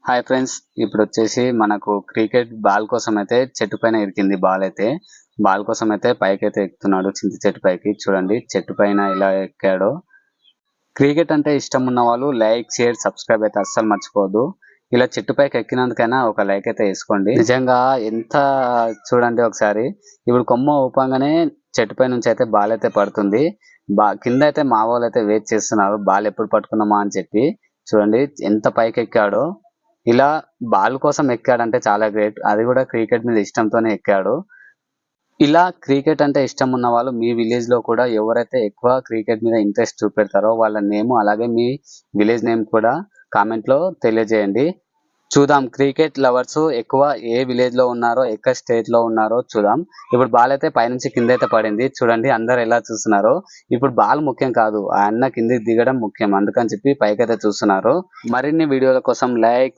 Hi friends, ఇప్పుడు వచ్చేసి మనకు క్రికెట్ బాల్ కోసం అయితే చెట్టు పైన ఇరికింది. బాల్ కోసం అయితే పైకి అయితే ఎక్కుతున్నాడు. చింత చెట్టు పైకి చూడండి, చెట్టు పైన ఇలా ఎక్కాడో. క్రికెట్ అంటే ఇష్టం ఉన్న వాళ్ళు లైక్, షేర్, సబ్స్క్రైబ్ అయితే అస్సలు మర్చిపోవద్దు. ఇలా చెట్టు పైకి ఎక్కినందుకైనా ఒక లైక్ అయితే వేసుకోండి. నిజంగా ఎంత చూడండి ఒకసారి. ఇప్పుడు కొమ్మ ఊపంగానే చెట్టు పై నుంచి అయితే బాల్ అయితే పడుతుంది. కింద అయితే మా వాళ్ళు అయితే వెయిట్ చేస్తున్నారు, బాల్ ఎప్పుడు పట్టుకుందామా అని చెప్పి. చూడండి ఎంత పైకి ఎక్కాడో. ఇలా బాల్ కోసం ఎక్కాడంటే చాలా గ్రేట్. అది కూడా క్రికెట్ మీద ఇష్టంతోనే ఎక్కాడు. ఇలా క్రికెట్ అంటే ఇష్టం ఉన్న వాళ్ళు మీ విలేజ్ లో కూడా ఎవరైతే ఎక్కువ క్రికెట్ మీద ఇంట్రెస్ట్ చూపెడతారో వాళ్ళ నేమ్, అలాగే మీ విలేజ్ నేమ్ కూడా కామెంట్ లో తెలియజేయండి. చూద్దాం క్రికెట్ లవర్స్ ఎక్కువ ఏ విలేజ్ లో ఉన్నారో, ఎక్కడ స్టేట్ లో ఉన్నారో చూద్దాం. ఇప్పుడు బాల్ అయితే పైనుంచి కింద అయితే పడింది. చూడండి అందరు ఎలా చూస్తున్నారు. ఇప్పుడు బాల్ ముఖ్యం కాదు, ఆ అన్న కిందికి దిగడం ముఖ్యం. అందుకని చెప్పి పైకి అయితే చూస్తున్నారు. మరిన్ని వీడియోల కోసం లైక్